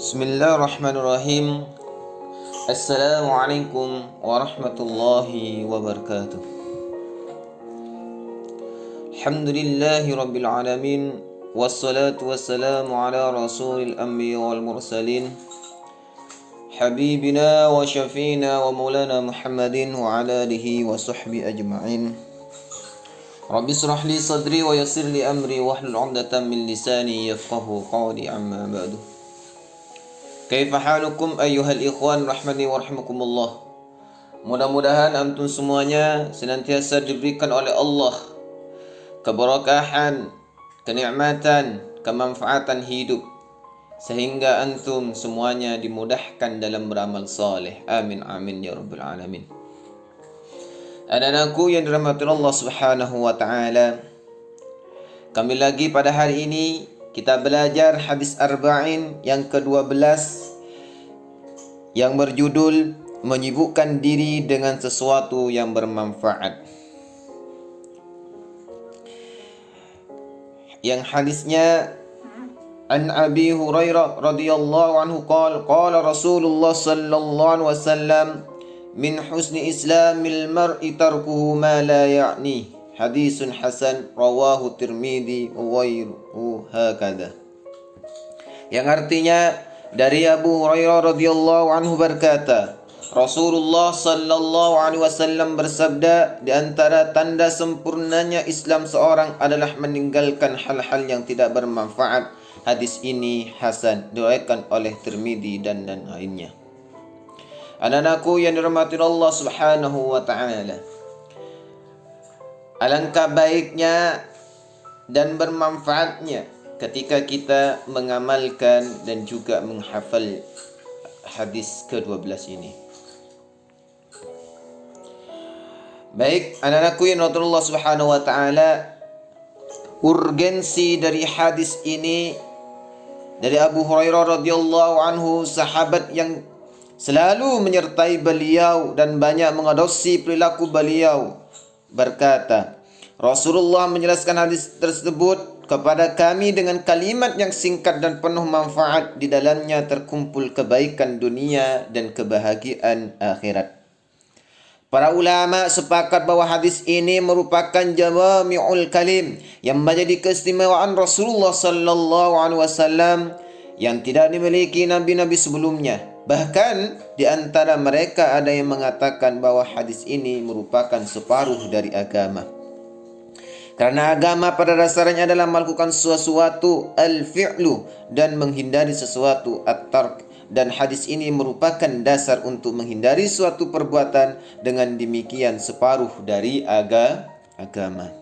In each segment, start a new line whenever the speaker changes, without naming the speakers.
Bismillahirrahmanirrahim. Assalamualaikum warahmatullahi wabarakatuh. Alhamdulillahi rabbil alamin. Wassalatu wassalamu ala rasulil anbiya wal mursalin, habibina wa syafiina wa maulana Muhammadin wa ala alihi wa sahbihi ajma'in. Rabbi israh li sadri wa yassir li amri wahlul 'uqdatam min lisani yafqahu qawli, amma ba'du. Kaifa halukum ayyuhal ikhwan rahmani wa rahimakumullah. Mudah-mudahan antum semuanya senantiasa diberikan oleh Allah keberkahan, kenikmatan, kemanfaatan hidup, sehingga antum semuanya dimudahkan dalam beramal saleh. Amin amin ya rabbal alamin. Anak-anakku yang dirahmati Allah Subhanahu wa taala, kami lagi pada hari ini kita belajar hadis arba'in yang ke-12 yang berjudul menyibukkan diri dengan sesuatu yang bermanfaat. Yang hadisnya an Abi Hurairah radhiyallahu anhu qala Rasulullah sallallahu alaihi wasallam min husni islamil mar'i tarkuhu ma la ya'ni. Hadisun hasan rawahu Tirmidzi wa ghairuhu hakadha. Yang artinya dari Abu Hurairah radhiyallahu anhu berkata, Rasulullah sallallahu alaihi wasallam bersabda, di antara tanda sempurnanya Islam seorang adalah meninggalkan hal-hal yang tidak bermanfaat. Hadis ini hasan, diriwayatkan oleh Tirmidzi dan lainnya. Anak-anakku yang dirahmati Allah Subhanahu wa taala, alangkah baiknya dan bermanfaatnya ketika kita mengamalkan dan juga menghafal hadis ke-12 ini. Baik, anak-anakku yang dirahmati Allah Subhanahu wa taala, urgensi dari hadis ini dari Abu Hurairah radhiyallahu anhu, sahabat yang selalu menyertai beliau dan banyak mengadopsi perilaku beliau, berkata, Rasulullah menjelaskan hadis tersebut kepada kami dengan kalimat yang singkat dan penuh manfaat. Di dalamnya terkumpul kebaikan dunia dan kebahagiaan akhirat. Para ulama sepakat bahwa hadis ini merupakan jawami'ul kalim yang menjadi keistimewaan Rasulullah sallallahu alaihi wasallam yang tidak dimiliki nabi-nabi sebelumnya. Bahkan di antara mereka ada yang mengatakan bahwa hadis ini merupakan separuh dari agama. Karena agama pada dasarnya adalah melakukan sesuatu al-fi'lu dan menghindari sesuatu at-tark. Dan hadis ini merupakan dasar untuk menghindari suatu perbuatan, dengan demikian separuh dari agama.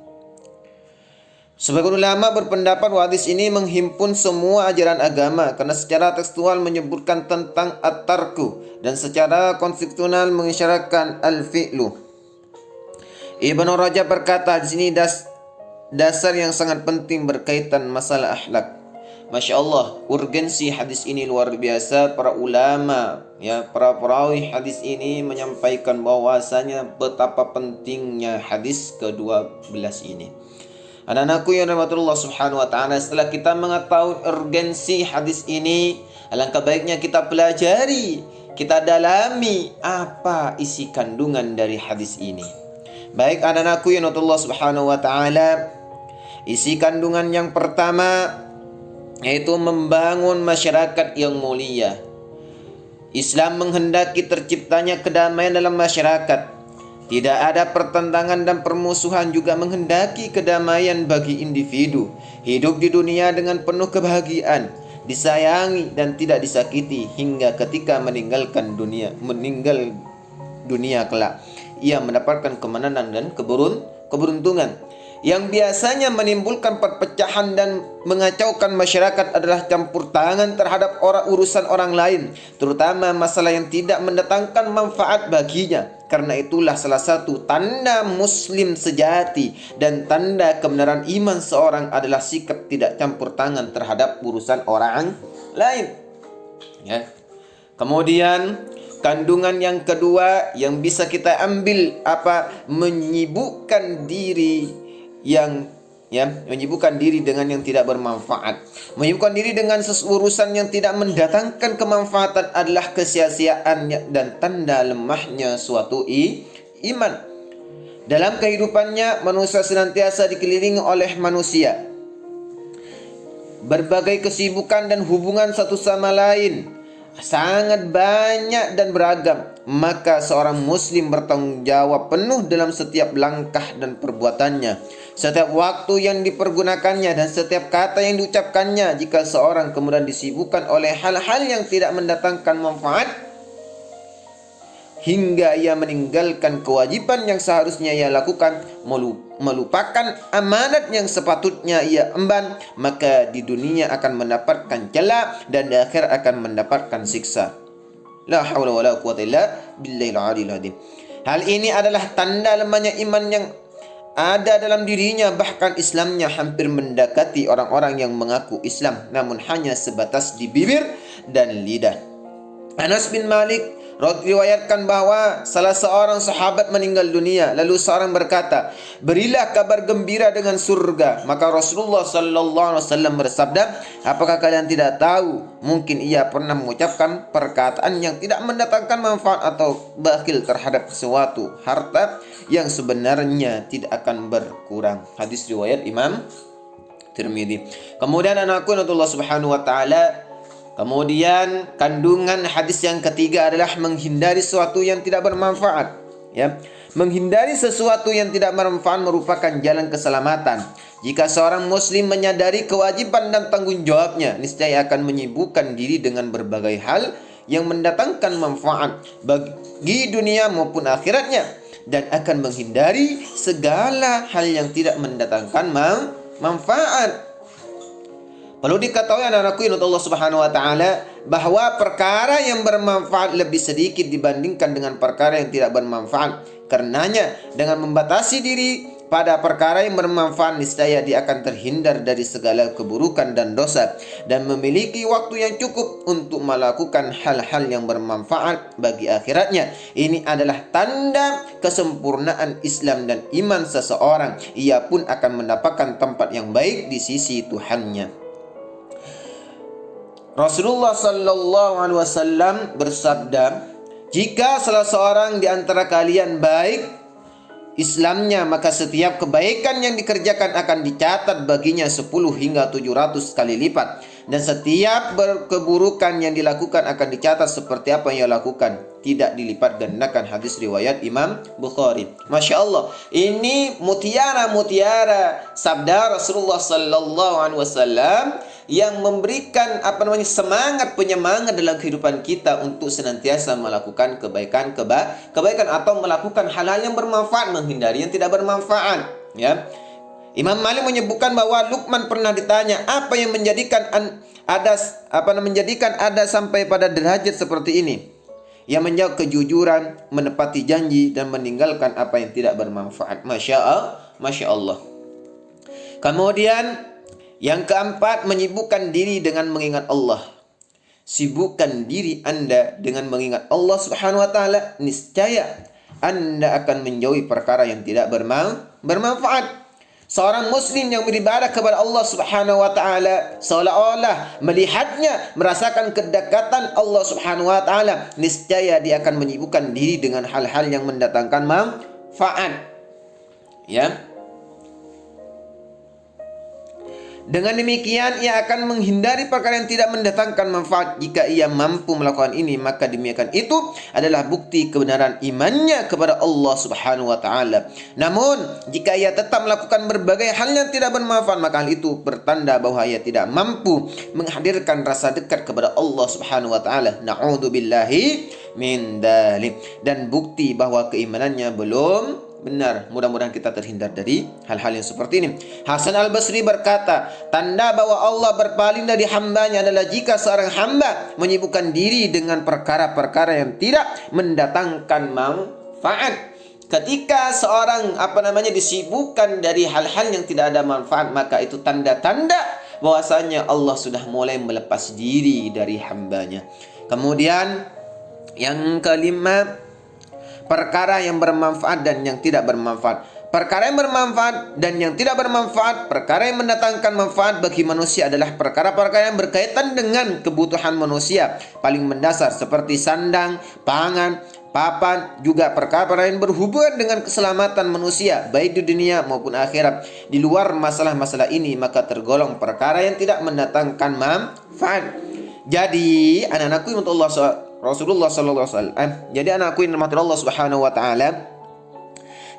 Sebagian ulama berpendapat bahwa hadis ini menghimpun semua ajaran agama karena secara tekstual menyebutkan tentang at-tarku dan secara konseptual mengisyaratkan al-fi'lu. Ibnu Rajab berkata di sini dasar yang sangat penting berkaitan masalah akhlak. Masya Allah, urgensi hadis ini luar biasa. Para ulama, para perawi hadis ini menyampaikan bahwasanya betapa pentingnya hadis ke-12 ini. Anak-anakku yang dirahmati Allah Subhanahu wa taala, setelah kita mengetahui urgensi hadis ini, alangkah baiknya kita pelajari, kita dalami apa isi kandungan dari hadis ini. Baik anak-anakku yang dirahmati Allah Subhanahu wa taala, isi kandungan yang pertama yaitu membangun masyarakat yang mulia. Islam menghendaki terciptanya kedamaian dalam masyarakat. Tidak ada pertentangan dan permusuhan, juga menghendaki kedamaian bagi individu. Hidup di dunia dengan penuh kebahagiaan, disayangi dan tidak disakiti hingga ketika meninggal dunia kelak ia mendapatkan kemenangan dan keberuntungan. Yang biasanya menimbulkan perpecahan dan mengacaukan masyarakat adalah campur tangan terhadap urusan orang lain, terutama masalah yang tidak mendatangkan manfaat baginya. Karena itulah salah satu tanda muslim sejati dan tanda kebenaran iman seorang adalah sikap tidak campur tangan terhadap urusan orang lain. Kemudian kandungan yang kedua yang bisa kita ambil menyibukkan diri yang ya, menyibukkan diri dengan yang tidak bermanfaat. Menyibukkan diri dengan urusan yang tidak mendatangkan kemanfaatan adalah kesia-siaan dan tanda lemahnya suatu iman. Dalam kehidupannya, manusia senantiasa dikelilingi oleh manusia, berbagai kesibukan dan hubungan satu sama lain sangat banyak dan beragam. Maka seorang muslim bertanggung jawab penuh dalam setiap langkah dan perbuatannya, setiap waktu yang dipergunakannya, dan setiap kata yang diucapkannya. Jika seorang kemudian disibukkan oleh hal-hal yang tidak mendatangkan manfaat hingga ia meninggalkan kewajiban yang seharusnya ia lakukan, melupakan amanat yang sepatutnya ia emban, maka di dunia akan mendapatkan celah dan di akhir akan mendapatkan siksa. La haula wala quwwata illa billahil aliyil azim. Hal ini adalah tanda lemahnya iman yang ada dalam dirinya, bahkan Islamnya hampir mendekati orang-orang yang mengaku Islam namun hanya sebatas di bibir dan lidah. Anas bin Malik riwayatkan bahwa salah seorang sahabat meninggal dunia, lalu seorang berkata, "Berilah kabar gembira dengan surga." Maka Rasulullah sallallahu alaihi wasallam bersabda, "Apakah kalian tidak tahu, mungkin ia pernah mengucapkan perkataan yang tidak mendatangkan manfaat atau bakhil terhadap sesuatu harta yang sebenarnya tidak akan berkurang." Hadis riwayat Imam Tirmidzi. Kemudian anakku Allah Subhanahu wa taala, kemudian kandungan hadis yang ketiga adalah menghindari sesuatu yang tidak bermanfaat. Ya, menghindari sesuatu yang tidak bermanfaat merupakan jalan keselamatan. Jika seorang muslim menyadari kewajiban dan tanggung jawabnya, niscaya akan menyibukkan diri dengan berbagai hal yang mendatangkan manfaat bagi dunia maupun akhiratnya, dan akan menghindari segala hal yang tidak mendatangkan manfaat. Perlu diketahui anak-anakku yang Allah Subhanahu wa taala, bahwa perkara yang bermanfaat lebih sedikit dibandingkan dengan perkara yang tidak bermanfaat. Karenanya, dengan membatasi diri pada perkara yang bermanfaat, niscaya dia akan terhindar dari segala keburukan dan dosa, dan memiliki waktu yang cukup untuk melakukan hal-hal yang bermanfaat bagi akhiratnya. Ini adalah tanda kesempurnaan Islam dan iman seseorang. Ia pun akan mendapatkan tempat yang baik di sisi Tuhannya. Rasulullah sallallahu alaihi wasallam bersabda, "Jika salah seorang di antara kalian baik Islamnya, maka setiap kebaikan yang dikerjakan akan dicatat baginya 10 hingga 700 kali lipat, dan setiap keburukan yang dilakukan akan dicatat seperti apa yang ia lakukan, tidak dilipat gandakan." Hadis riwayat Imam Bukhari. Masya Allah, ini mutiara-mutiara sabda Rasulullah sallallahu alaihi wasallam yang memberikan semangat, penyemangat dalam kehidupan kita untuk senantiasa melakukan kebaikan atau melakukan hal-hal yang bermanfaat, menghindari yang tidak bermanfaat. Ya, Imam Malik menyebutkan bahwa Luqman pernah ditanya, apa yang menjadikan ada sampai pada derajat seperti ini? Ia menjawab, kejujuran, menepati janji, dan meninggalkan apa yang tidak bermanfaat. Masya Allah. Kemudian yang keempat, menyibukkan diri dengan mengingat Allah. Sibukkan diri Anda dengan mengingat Allah Subhanahu wa taala, niscaya Anda akan menjauhi perkara yang tidak bermanfaat. Seorang muslim yang beribadah kepada Allah Subhanahu wa taala seolah-olah melihatnya, merasakan kedekatan Allah Subhanahu wa taala, niscaya dia akan menyibukkan diri dengan hal-hal yang mendatangkan manfaat. Ya. Dengan demikian, ia akan menghindari perkara yang tidak mendatangkan manfaat. Jika ia mampu melakukan ini, maka demikian itu adalah bukti kebenaran imannya kepada Allah Subhanahu wa taala. Namun, jika ia tetap melakukan berbagai hal yang tidak bermanfaat, maka hal itu bertanda bahwa ia tidak mampu menghadirkan rasa dekat kepada Allah Subhanahu wa taala. Na'udzubillahi min dzalik. Dan bukti bahwa keimanannya belum benar. Mudah-mudahan kita terhindar dari hal-hal yang seperti ini. Hasan al-Basri berkata, tanda bahwa Allah berpaling dari hambanya adalah jika seorang hamba menyibukkan diri dengan perkara-perkara yang tidak mendatangkan manfaat. Ketika seorang disibukkan dari hal-hal yang tidak ada manfaat, maka itu tanda-tanda bahwasanya Allah sudah mulai melepas diri dari hambanya. Kemudian yang kelima, perkara yang bermanfaat dan yang tidak bermanfaat. Perkara yang bermanfaat dan yang tidak bermanfaat, perkara yang mendatangkan manfaat bagi manusia adalah perkara-perkara yang berkaitan dengan kebutuhan manusia paling mendasar seperti sandang, pangan, papan, juga perkara-perkara yang berhubungan dengan keselamatan manusia baik di dunia maupun akhirat. Di luar masalah-masalah ini maka tergolong perkara yang tidak mendatangkan manfaat. Jadi anak-anakku yang Allah Rasulullah sallallahu alaihi wasallam, jadi anakku yang dirahmati Allah Subhanahu wa taala,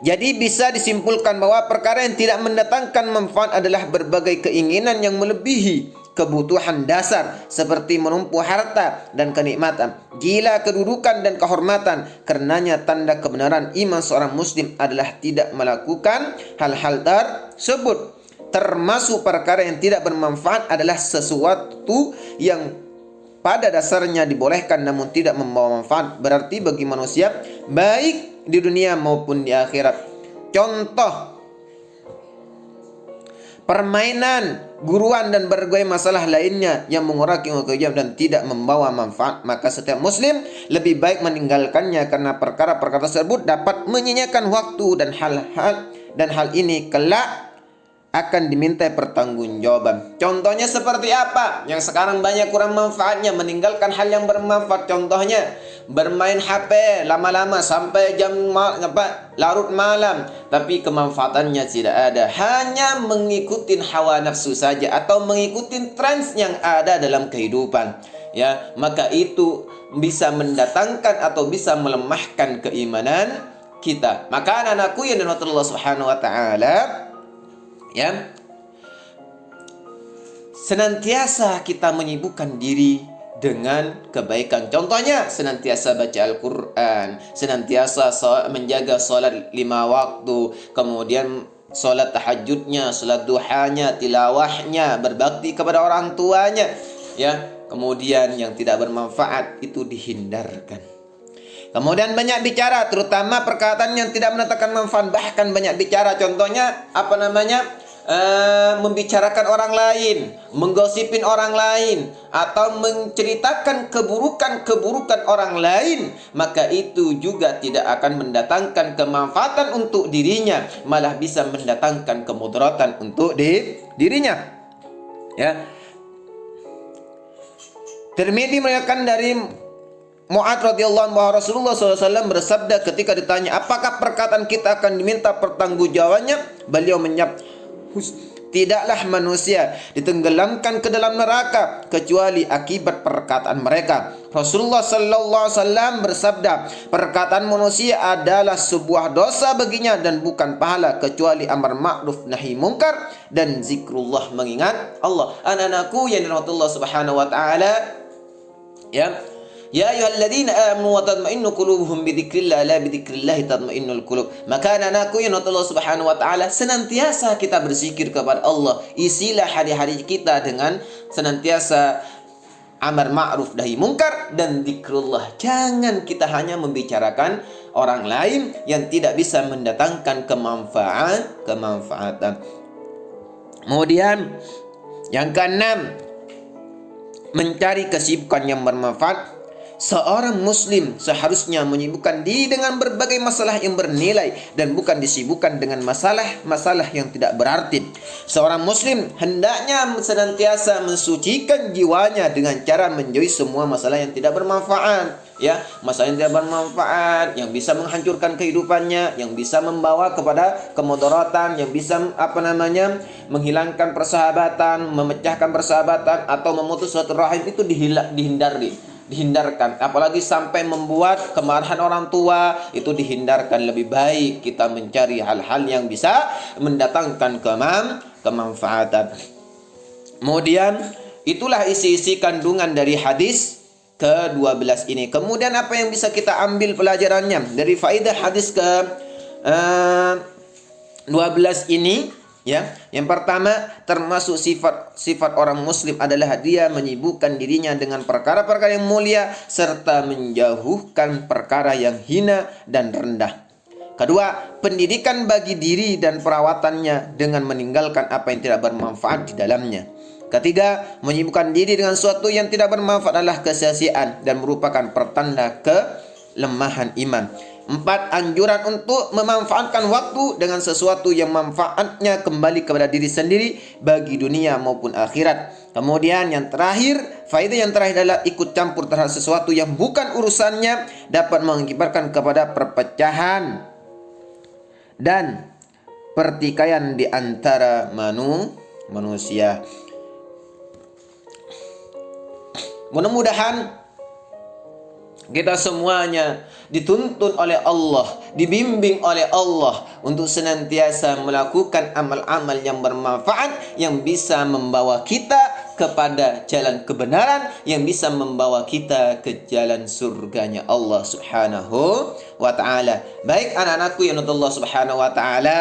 jadi bisa disimpulkan bahwa perkara yang tidak mendatangkan manfaat adalah berbagai keinginan yang melebihi kebutuhan dasar seperti menumpuk harta dan kenikmatan, gila kedudukan dan kehormatan. Karenanya tanda kebenaran iman seorang muslim adalah tidak melakukan hal-hal tersebut. Termasuk perkara yang tidak bermanfaat adalah sesuatu yang pada dasarnya dibolehkan namun tidak membawa manfaat berarti bagi manusia baik di dunia maupun di akhirat. Contoh permainan, guruan dan berbagai masalah lainnya yang mengurangi kewajiban dan tidak membawa manfaat, maka setiap muslim lebih baik meninggalkannya karena perkara-perkara tersebut dapat menyia-nyiakan waktu dan hal ini kelak akan diminta pertanggungjawaban. Contohnya seperti apa? Yang sekarang banyak kurang manfaatnya, meninggalkan hal yang bermanfaat. Contohnya bermain HP lama-lama sampai larut malam, tapi kemanfaatannya tidak ada. Hanya mengikuti hawa nafsu saja atau mengikuti trends yang ada dalam kehidupan. Ya, maka itu bisa mendatangkan atau bisa melemahkan keimanan kita. Maka anak-anakku yang dirahmati Allah Subhanahu wa taala, ya, senantiasa kita menyibukkan diri dengan kebaikan. Contohnya senantiasa baca Al-Quran, senantiasa menjaga sholat 5 waktu, kemudian sholat tahajudnya, sholat duhanya, tilawahnya, berbakti kepada orang tuanya, ya. Kemudian yang tidak bermanfaat itu dihindarkan. Kemudian banyak bicara, terutama perkataan yang tidak mendatangkan manfaat, bahkan banyak bicara. Contohnya membicarakan orang lain, menggosipin orang lain, atau menceritakan keburukan orang lain, maka itu juga tidak akan mendatangkan kemanfaatan untuk dirinya, malah bisa mendatangkan kemudaratan untuk dirinya. Ya. Tirmidzi meriwayatkan dari Mu'adz radhiyallahu anhu bahwa Rasulullah SAW bersabda ketika ditanya apakah perkataan kita akan diminta pertanggungjawabannya, beliau menjawab, tidaklah manusia ditenggelamkan ke dalam neraka kecuali akibat perkataan mereka. Rasulullah SAW bersabda, perkataan manusia adalah sebuah dosa baginya dan bukan pahala kecuali amar ma'ruf nahi mungkar dan zikrullah, mengingat Allah. Anak-anakku yang dirahmati Allah Subhanahu wa taala, ya, ya ayyuhalladzina amanu wa tatma'innu qulubuhum bidzikrillah la bidzikrillah tatma'innul qulub. Maka anakku yang Allah Subhanahu wa taala, senantiasa kita berzikir kepada Allah. Isilah hari-hari kita dengan senantiasa amar ma'ruf nahi mungkar dan zikrullah. Jangan kita hanya membicarakan orang lain yang tidak bisa mendatangkan kemanfaatan. Kemudian yang keenam, mencari kesibukan yang bermanfaat. Seorang muslim seharusnya menyibukkan diri dengan berbagai masalah yang bernilai dan bukan disibukkan dengan masalah-masalah yang tidak berarti. Seorang muslim hendaknya senantiasa mensucikan jiwanya dengan cara menjauhi semua masalah yang tidak bermanfaat, ya, masalah yang tidak bermanfaat, yang bisa menghancurkan kehidupannya, yang bisa membawa kepada kemudaratan, yang bisa menghilangkan persahabatan, memecahkan persahabatan atau memutus silaturahim, itu dihindarkan. Apalagi sampai membuat kemarahan orang tua, itu dihindarkan. Lebih baik kita mencari hal-hal yang bisa mendatangkan kemanfaatan. Kemudian itulah isi-isi kandungan dari hadis ke-12 ini. Kemudian apa yang bisa kita ambil pelajarannya dari faedah hadis ke-12 ini? Ya, yang pertama, termasuk sifat orang muslim adalah dia menyibukkan dirinya dengan perkara-perkara yang mulia serta menjauhkan perkara yang hina dan rendah. Kedua, pendidikan bagi diri dan perawatannya dengan meninggalkan apa yang tidak bermanfaat di dalamnya. Ketiga, menyibukkan diri dengan sesuatu yang tidak bermanfaat adalah kesia-siaan dan merupakan pertanda kelemahan iman. 4. Anjuran untuk memanfaatkan waktu dengan sesuatu yang manfaatnya kembali kepada diri sendiri bagi dunia maupun akhirat. Kemudian yang terakhir, faedah yang terakhir adalah ikut campur terhadap sesuatu yang bukan urusannya dapat mengakibatkan kepada perpecahan dan pertikaian di antara manusia. Mudah-mudahan kita semuanya dituntun oleh Allah, dibimbing oleh Allah untuk senantiasa melakukan amal-amal yang bermanfaat, yang bisa membawa kita kepada jalan kebenaran, yang bisa membawa kita ke jalan surganya Allah Subhanahu wa ta'ala. Baik anak-anakku yang menurut Allah Subhanahu wa ta'ala,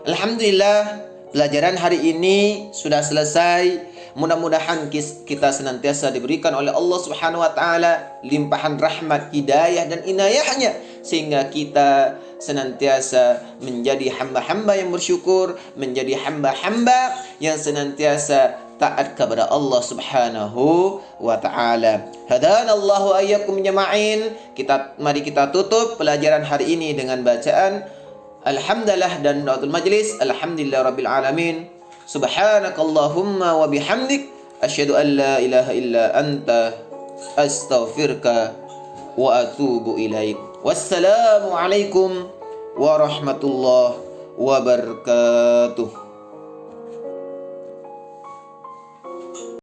alhamdulillah pelajaran hari ini sudah selesai. Mudah-mudahan kita senantiasa diberikan oleh Allah Subhanahu wa taala limpahan rahmat, hidayah dan inayahnya sehingga kita senantiasa menjadi hamba-hamba yang bersyukur, menjadi hamba-hamba yang senantiasa taat kepada Allah Subhanahu wa taala. Hadanallahu ayyakum jama'in. Mari kita tutup pelajaran hari ini dengan bacaan alhamdulillah dan doatul majlis. Alhamdulillahirabbil alamin. Subhanakallahumma wa bihamdik asyhadu an la ilaha illa anta astaghfiruka wa atubu ilaik. Wassalamu alaikum warahmatullahi wabarakatuh.